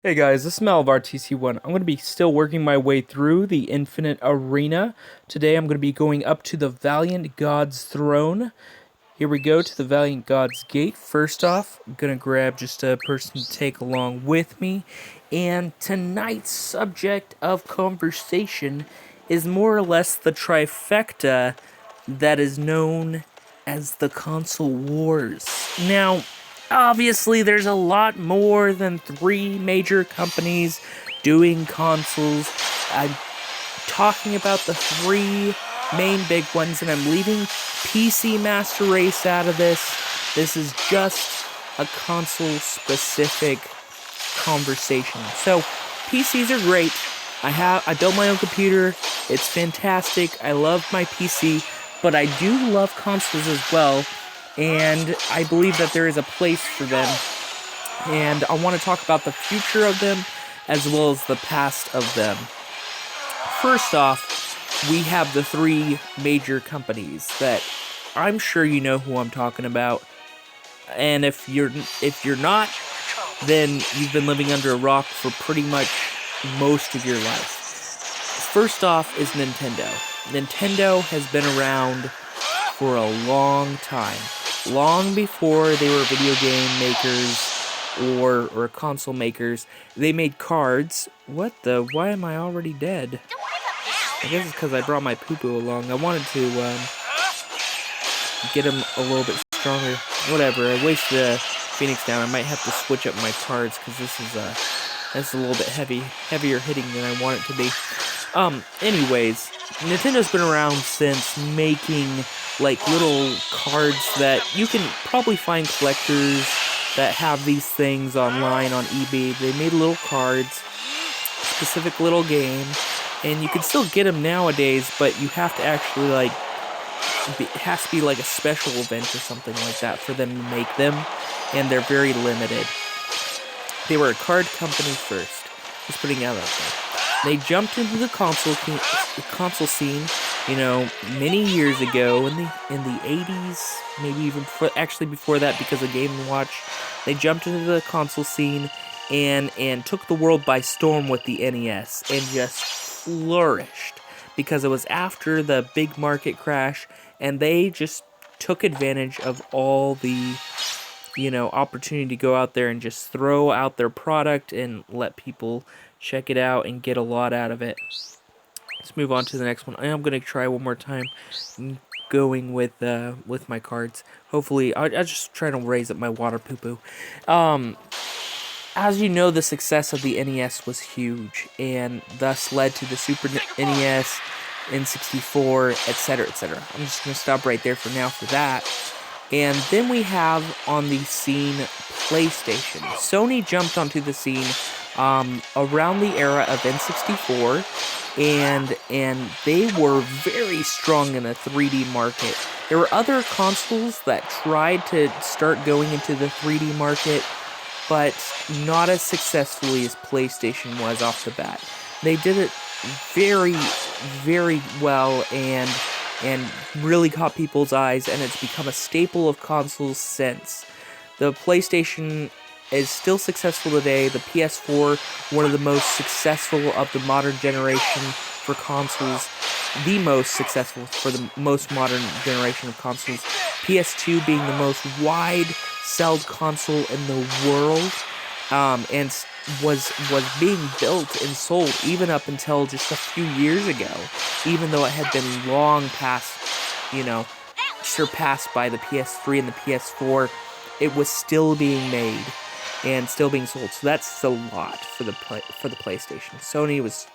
Hey guys, this is Mal of RTC1. I'm going to be still working my way through the Infinite Arena. Today I'm going to be going up to the Valiant God's Throne. Here we go to the Valiant God's Gate. First off, I'm going to grab just a person to take along with me. And tonight's subject of conversation is more or less the trifecta that is known as the console wars. Now, obviously, there's a lot more than three major companies doing consoles. I'm talking about the three main big ones, and I'm leaving PC Master Race out of this. This is just a console-specific conversation. So, PCs are great. I built my own computer. It's fantastic. I love my PC, but I do love consoles as well, and I believe that there is a place for them. And I want to talk about the future of them as well as the past of them. First off, we have the three major companies that I'm sure you know who I'm talking about. And if you're not, then you've been living under a rock for pretty much most of your life. First off is Nintendo. Nintendo has been around for a long time. Long before they were video game makers or console makers. They made cards. Why am I already dead? I guess it's because I brought my poo-poo along. I wanted to get him a little bit stronger. Whatever, I wasted a Phoenix down. I might have to switch up my cards because this is a little bit heavier hitting than I want it to be. Anyways, Nintendo's been around since making like little cards that you can probably find collectors that have these things online on eBay. They made little cards, specific little game, and you can still get them nowadays, but you have to actually it has to be like a special event or something like that for them to make them, and they're very limited. They were a card company first, just putting out there. They jumped into the console scene, many years ago in the 80s, maybe even before that because of Game & Watch. They jumped into the console scene and took the world by storm with the NES and just flourished because it was after the big market crash, and they just took advantage of all the opportunity to go out there and just throw out their product and let people check it out and get a lot out of it. Let's move on to the next one. I am going to try one more time going with my cards. Hopefully, I'll just try to raise up my water poo-poo. As you know, the success of the NES was huge, and thus led to the Super NES, N64, etc., etc. I'm just going to stop right there for now for that. And then we have on the scene PlayStation. Sony jumped onto the scene around the era of N64, and they were very strong in the 3D market. There were other consoles that tried to start going into the 3D market, but not as successfully as PlayStation was off the bat. They did it very, very well and really caught people's eyes, and it's become a staple of consoles since. The PlayStation is still successful today. The PS4, one of the most successful of the modern generation for consoles, the most successful for the most modern generation of consoles. PS2 being the most wide-sold console in the world, and was being built and sold even up until just a few years ago, even though it had been long past, surpassed by the PS3 and the PS4. It was still being made and still being sold. So that's a lot for the PlayStation. Sony was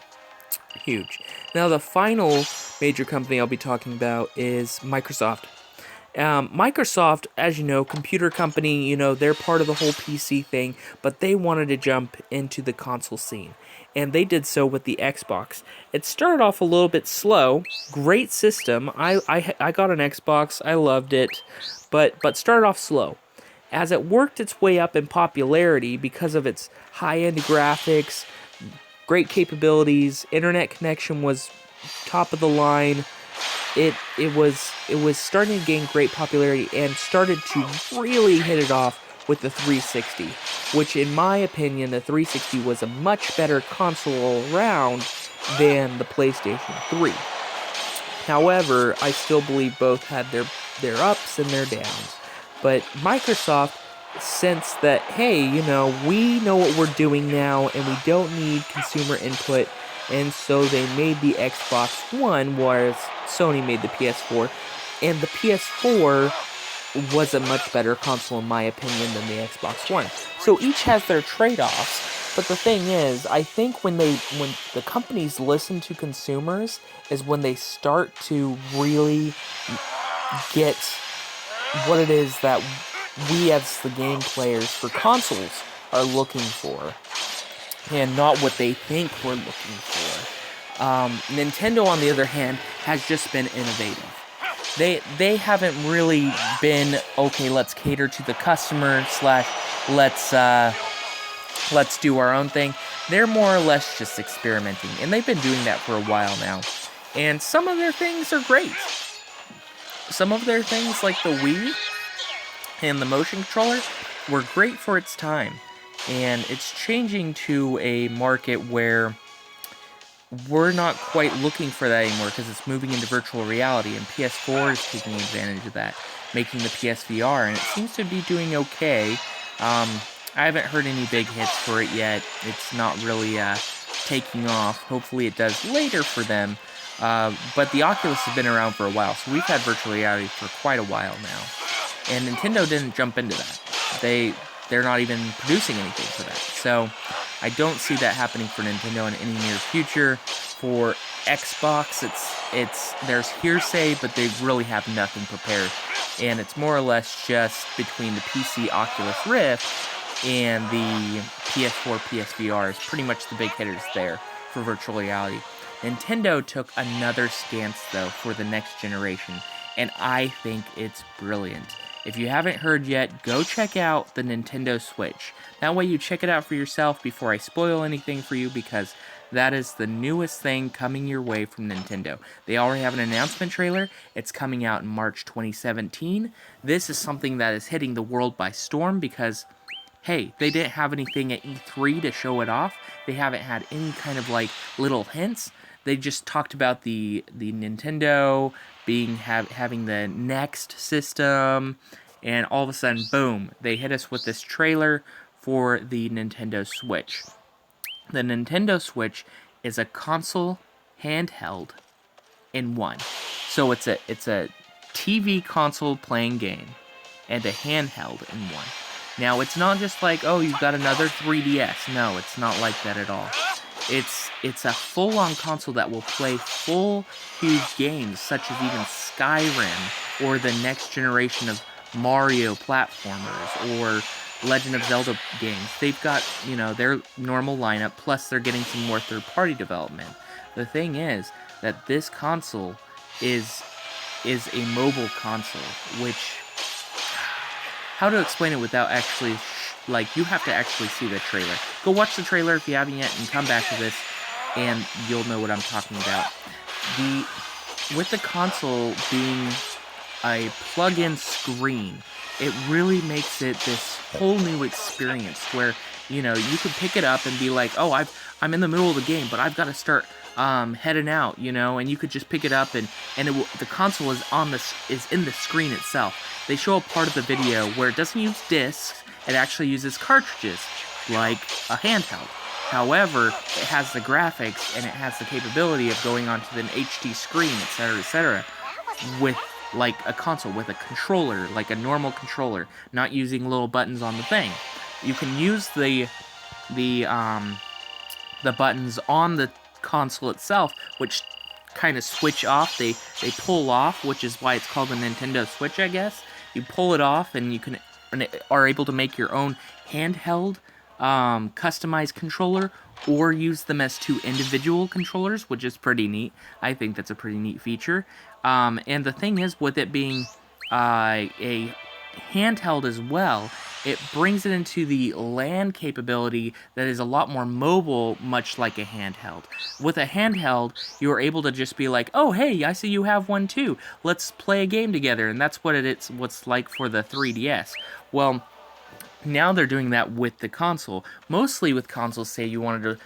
huge. Now the final major company I'll be talking about is Microsoft. Microsoft, as you know, computer company, they're part of the whole PC thing, but they wanted to jump into the console scene, and they did so with the Xbox. It started off a little bit slow, great system. I got an Xbox, I loved it, but started off slow. As it worked its way up in popularity because of its high-end graphics, great capabilities, internet connection was top of the line. It was starting to gain great popularity and started to really hit it off with the 360, which in my opinion, the 360 was a much better console all around than the PlayStation 3. However, I still believe both had their ups and their downs. But Microsoft sensed that, hey, we know what we're doing now and we don't need consumer input, and so they made the Xbox One, whereas Sony made the PS4, and the PS4 was a much better console in my opinion than the Xbox One. So each has their trade-offs. But the thing is, I think when the companies listen to consumers is when they start to really get what it is that we as the game players for consoles are looking for, and not what they think we're looking for. Nintendo, on the other hand, has just been innovative. They haven't really been, okay, let's cater to the customer / let's do our own thing. They're more or less just experimenting, and they've been doing that for a while now. And some of their things are great. Some of their things, like the Wii and the motion controller, were great for its time. And it's changing to a market where we're not quite looking for that anymore because it's moving into virtual reality, and PS4 is taking advantage of that, making the PSVR, and it seems to be doing okay. I haven't heard any big hits for it yet. It's not really taking off. Hopefully it does later for them. But the Oculus has been around for a while, so we've had virtual reality for quite a while now. And Nintendo didn't jump into that. They're not even producing anything for that. So I don't see that happening for Nintendo in any near future. For Xbox, there's hearsay, but they really have nothing prepared. And it's more or less just between the PC Oculus Rift and the PS4 PSVR is pretty much the big hitters there for virtual reality. Nintendo took another stance, though, for the next generation, and I think it's brilliant. If you haven't heard yet, go check out the Nintendo Switch. That way you check it out for yourself before I spoil anything for you, because that is the newest thing coming your way from Nintendo. They already have an announcement trailer. It's coming out in March 2017. This is something that is hitting the world by storm because, hey, they didn't have anything at E3 to show it off. They haven't had any kind of little hints. They just talked about the Nintendo having the Next system, and all of a sudden, boom, they hit us with this trailer for the Nintendo Switch. The Nintendo Switch is a console handheld in one. So it's a TV console playing game and a handheld in one. Now, it's not just oh, you've got another 3DS. No, it's not like that at all. It's a full-on console that will play full, huge games, such as even Skyrim, or the next generation of Mario platformers, or Legend of Zelda games. They've got, their normal lineup, plus they're getting some more third-party development. The thing is that this console is a mobile console, which, how to explain it without actually, you have to actually see the trailer. Go watch the trailer if you haven't yet, and come back to this, and you'll know what I'm talking about. With the console being a plug-in screen, it really makes it this whole new experience where, you could pick it up and be like, oh, I'm in the middle of the game, but I've got to start heading out, and you could just pick it up, and the console is in the screen itself. They show a part of the video where it doesn't use discs, it actually uses cartridges, like a handheld. However, it has the graphics, and it has the capability of going onto an HD screen, etc., with a console, with a controller, like a normal controller, not using little buttons on the thing. You can use the buttons on the console itself, which kind of switch off. They pull off, which is why it's called the Nintendo Switch, I guess. You pull it off, and you are able to make your own handheld customized controller, or use them as two individual controllers, which is pretty neat. I think that's a pretty neat feature. And the thing is, with it being a handheld as well, it brings it into the LAN capability that is a lot more mobile, much like a handheld. With a handheld, you are able to just be like, oh, hey, I see you have one too. Let's play a game together. And that's what's like for the 3DS. Well, Now they're doing that with the console. Mostly with consoles, say you wanted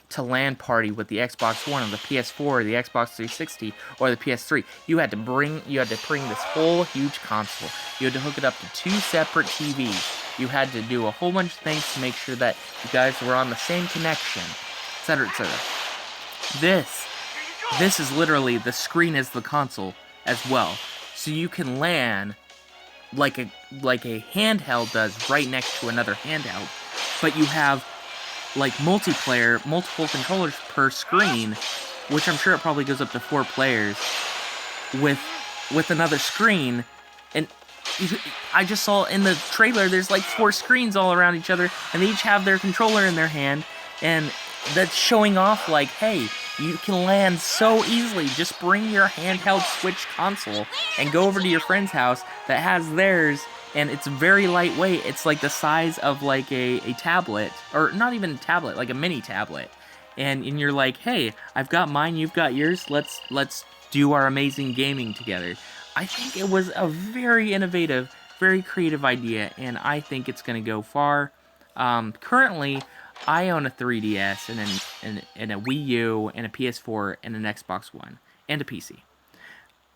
to LAN party with the Xbox One or the PS4 or the Xbox 360 or the PS3. You had to bring this whole huge console. You had to hook it up to 2 separate TVs. You had to do a whole bunch of things to make sure that you guys were on the same connection, etc., etc. This is literally the screen as the console as well. So you can LAN like a handheld does right next to another handheld, but you have like multiplayer, multiple controllers per screen, which I'm sure it probably goes up to 4 players with another screen. And I just saw in the trailer there's like 4 screens all around each other, and they each have their controller in their hand, and that's showing off like, hey, you can LAN so easily. Just bring your handheld Switch console and go over to your friend's house that has theirs, and it's very lightweight. It's like the size of like a tablet, or not even a tablet, like a mini tablet. And you're like, hey, I've got mine, you've got yours. Let's do our amazing gaming together. I think it was a very innovative, very creative idea, and I think it's going to go far. Currently, I own a 3DS and a Wii U and a PS4 and an Xbox One and a PC.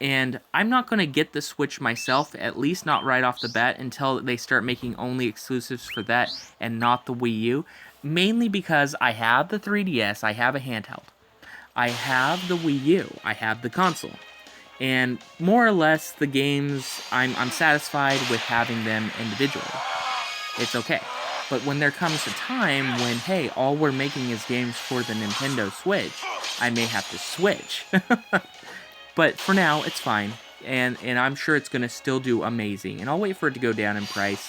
And I'm not going to get the Switch myself, at least not right off the bat, until they start making only exclusives for that and not the Wii U. Mainly because I have the 3DS, I have a handheld. I have the Wii U, I have the console. And more or less, the games, I'm satisfied with having them individually. It's okay. But when there comes a time when, hey, all we're making is games for the Nintendo Switch, I may have to switch. But for now, it's fine. And I'm sure it's going to still do amazing. And I'll wait for it to go down in price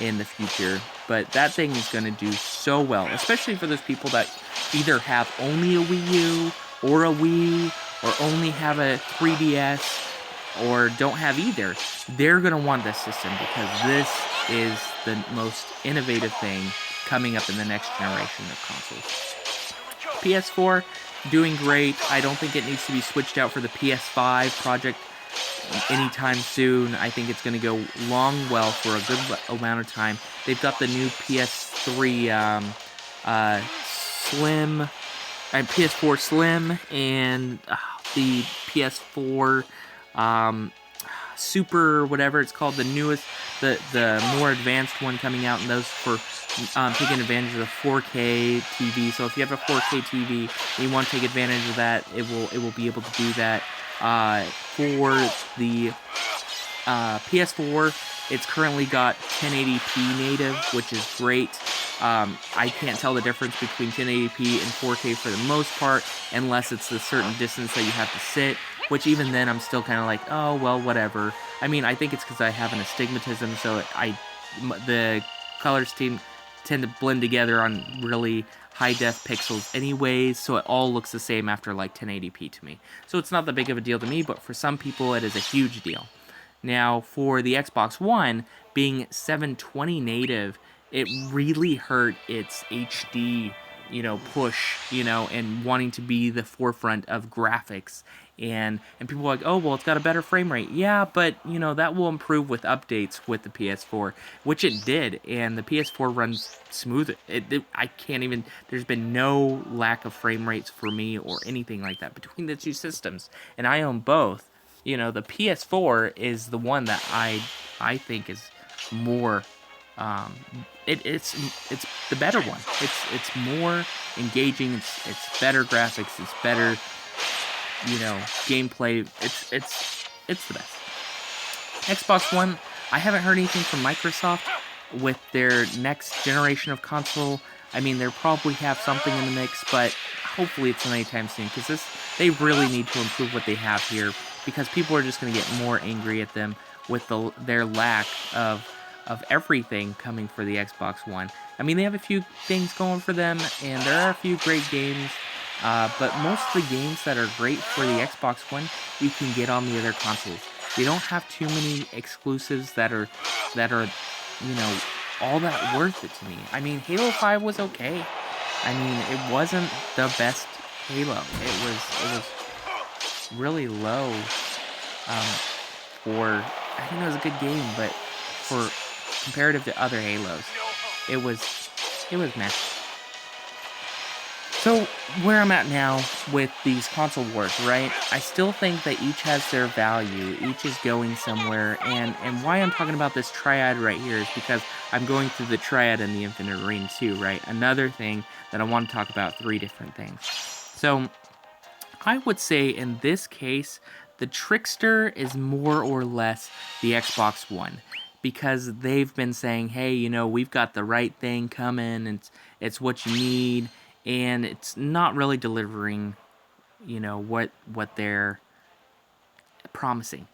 in the future. But that thing is going to do so well, especially for those people that either have only a Wii U or a Wii, or only have a 3DS, or don't have either. They're going to want this system because this is the most innovative thing coming up in the next generation of consoles. PS4, doing great. I don't think it needs to be switched out for the PS5 project anytime soon. I think it's going to go well for a good amount of time. They've got the new PS3 Slim, and PS4 Slim, and the PS4 Super, whatever it's called, the newest, the more advanced one coming out, and those for taking advantage of the 4K TV. So if you have a 4K TV and you want to take advantage of that, it will be able to do that. For the PS4, it's currently got 1080p native, which is great. I can't tell the difference between 1080p and 4K for the most part, unless it's a certain distance that you have to sit, which even then I'm still kind of like, oh, well, whatever. I mean, I think it's because I have an astigmatism, so the colors tend to blend together on really high-def pixels anyways, so it all looks the same after like 1080p to me. So it's not that big of a deal to me, but for some people it is a huge deal. Now, for the Xbox One, being 720 native, it really hurt its HD, push, and wanting to be the forefront of graphics. And people are like, oh, well, it's got a better frame rate. Yeah, but, that will improve with updates with the PS4, which it did, and the PS4 runs smooth. I can't even, there's been no lack of frame rates for me or anything like that between the two systems, and I own both. The PS4 is the one that I think is more, it's the better one. It's more engaging. It's better graphics. It's better, gameplay. It's the best. Xbox One, I haven't heard anything from Microsoft with their next generation of console. I mean, they'll probably have something in the mix, but hopefully it's not anytime soon, because they really need to improve what they have here, because people are just going to get more angry at them with their lack of everything coming for the Xbox One. I mean, they have a few things going for them, and there are a few great games, but most of the games that are great for the Xbox One, you can get on the other consoles. They don't have too many exclusives that are all that worth it to me. I mean, Halo 5 was okay. I mean, it wasn't the best Halo. It was really low for, I think it was a good game, but for comparative to other Halos. it was meh. So, where I'm at now with these console wars, right? I still think that each has their value. Each is going somewhere. And why I'm talking about this triad right here is because I'm going through the triad and the Infinite Arena too, right? Another thing that I want to talk about, 3 different things. So, I would say in this case, the Trickster is more or less the Xbox One. Because they've been saying, hey, we've got the right thing coming, it's what you need, and it's not really delivering, what they're promising.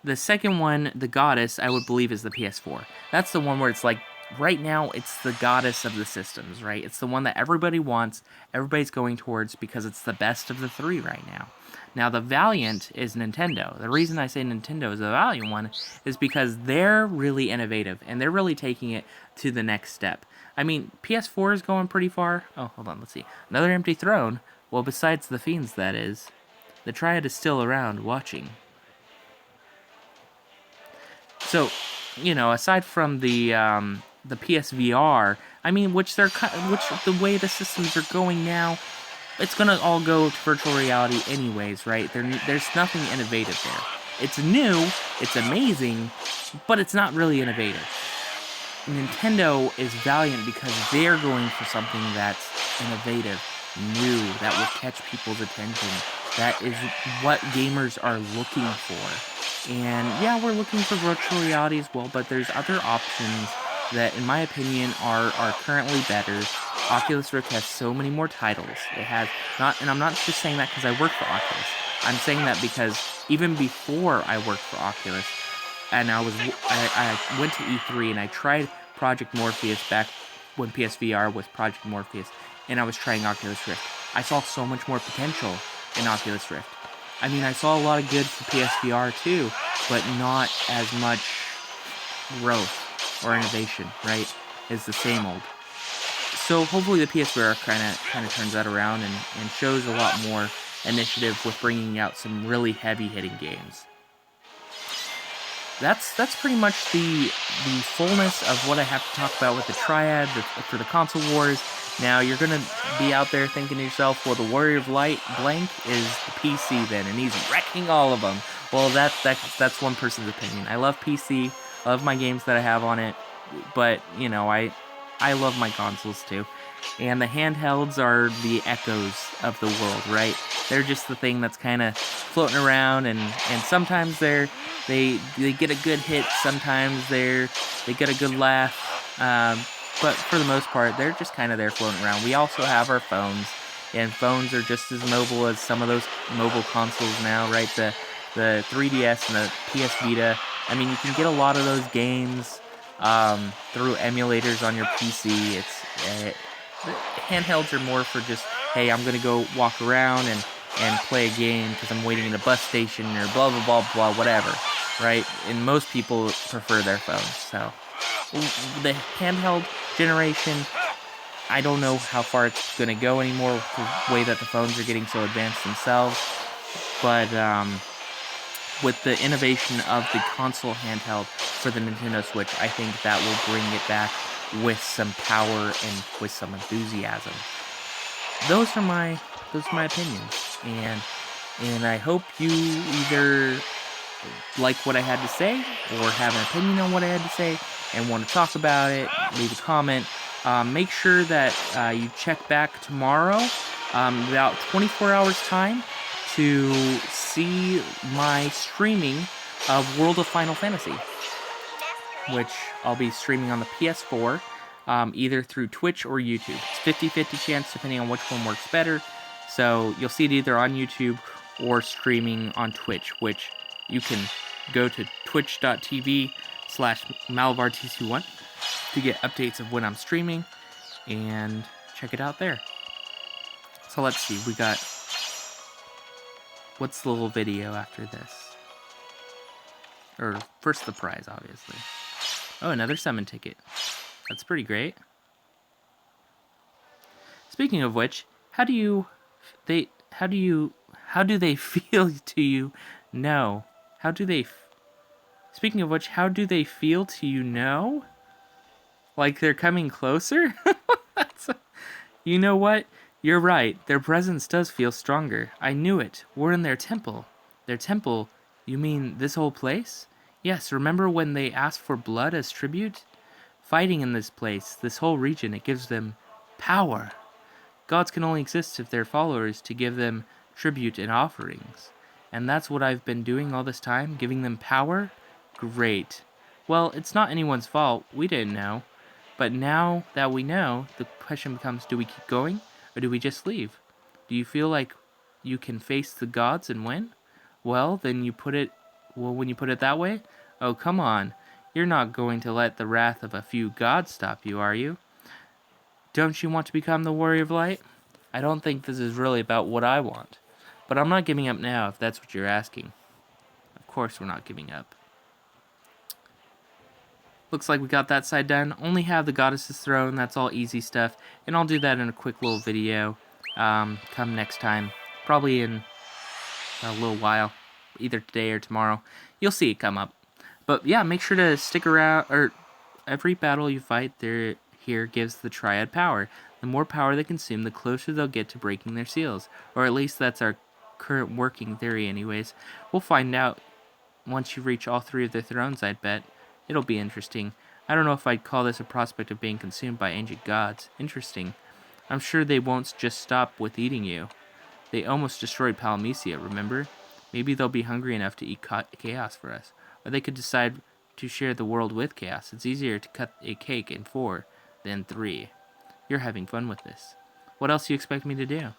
The second one, the Goddess, I would believe is the PS4. That's the one where it's like, right now, it's the goddess of the systems, right? It's the one that everybody wants, everybody's going towards because it's the best of the 3 right now. Now, the Valiant is Nintendo. The reason I say Nintendo is the Valiant one is because they're really innovative, and they're really taking it to the next step. I mean, PS4 is going pretty far. Oh, hold on, let's see. Another empty throne. Well, besides the Fiends, that is. The Triad is still around, watching. So, aside from the PSVR, I mean, which the way the systems are going now, it's gonna all go to virtual reality anyways, right? There's nothing innovative there. It's new, it's amazing, but it's not really innovative. Nintendo is Valiant because they're going for something that's innovative, new, that will catch people's attention. That is what gamers are looking for. And yeah, we're looking for virtual reality as well, but there's other options that, in my opinion, are currently better. Oculus Rift has so many more titles. It has not, and I'm not just saying that because I work for Oculus. I'm saying that because even before I worked for Oculus, and I went to E3 and I tried Project Morpheus back when PSVR was Project Morpheus, and I was trying Oculus Rift. I saw so much more potential in Oculus Rift. I mean, I saw a lot of good for PSVR too, but not as much growth or innovation, right? It's the same old. So hopefully the PSVR kind of turns that around and shows a lot more initiative with bringing out some really heavy-hitting games. That's pretty much the fullness of what I have to talk about with the Triad for the console wars. Now, you're going to be out there thinking to yourself, well, the Warrior of Light blank is the PC then, and he's wrecking all of them. Well, that's one person's opinion. I love PC, I love my games that I have on it, but, I love my consoles too. And the handhelds are the echoes of the world, right? They're just the thing that's kind of floating around, and sometimes they get a good hit, sometimes they get a good laugh, but for the most part, they're just kind of there floating around. We also have our phones, and phones are just as mobile as some of those mobile consoles now, right? The 3DS and the PS Vita. I mean, you can get a lot of those games through emulators on your PC. Handhelds are more for just, hey, I'm gonna go walk around and play a game because I'm waiting in a bus station or blah blah blah blah whatever, right? And most people prefer their phones. So the handheld generation, I don't know how far it's gonna go anymore with the way that the phones are getting so advanced themselves, but with the innovation of the console handheld for the Nintendo Switch, I think that will bring it back with some power and with some enthusiasm. Those are my opinions, and I hope you either like what I had to say or have an opinion on what I had to say and want to talk about it. Leave a comment. Make sure that you check back tomorrow, about 24 hours time, to see my streaming of World of Final Fantasy, which I'll be streaming on the PS4, either through Twitch or YouTube. It's 50-50 chance depending on which one works better. So you'll see it either on YouTube or streaming on Twitch, which you can go to twitch.tv/MalabarTC1 to get updates of when I'm streaming and check it out there. So let's see, we got... What's the little video after this? Or first the prize, obviously. Oh, another summon ticket. That's pretty great. Speaking of which, how do they feel to you? No. Speaking of which, how do they feel to you know? Like they're coming closer? You know what? You're right. Their presence does feel stronger. I knew it. We're in their temple. Their temple? You mean this whole place? Yes, remember when they asked for blood as tribute? Fighting in this place, this whole region, it gives them power. Gods can only exist if they're followers to give them tribute and offerings. And that's what I've been doing all this time, giving them power? Great. Well, it's not anyone's fault. We didn't know. But now that we know, the question becomes, do we keep going or do we just leave? Do you feel like you can face the gods and win? Well, when you put it that way, oh, come on. You're not going to let the wrath of a few gods stop you, are you? Don't you want to become the warrior of light? I don't think this is really about what I want. But I'm not giving up now, if that's what you're asking. Of course we're not giving up. Looks like we got that side done. Only have the goddess's throne. That's all easy stuff. And I'll do that in a quick little video come next time. Probably in a little while. Either today or tomorrow. You'll see it come up. But yeah, make sure to stick around. Or every battle you fight here gives the triad power. The more power they consume, the closer they'll get to breaking their seals. Or at least that's our current working theory anyways. We'll find out once you reach all 3 of their thrones, I'd bet. It'll be interesting. I don't know if I'd call this a prospect of being consumed by ancient gods. Interesting. I'm sure they won't just stop with eating you. They almost destroyed Palamecia, remember? Maybe they'll be hungry enough to eat chaos for us. Or they could decide to share the world with chaos. It's easier to cut a cake in 4 than 3. You're having fun with this. What else do you expect me to do?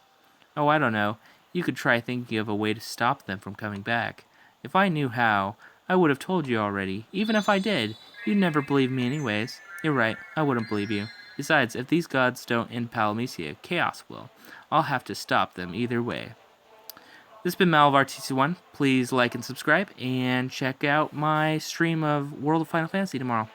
Oh, I don't know. You could try thinking of a way to stop them from coming back. If I knew how, I would have told you already. Even if I did, you'd never believe me anyways. You're right, I wouldn't believe you. Besides, if these gods don't end Palamecia, chaos will. I'll have to stop them either way. This has been Malavar TC1. Please like and subscribe, and check out my stream of World of Final Fantasy tomorrow.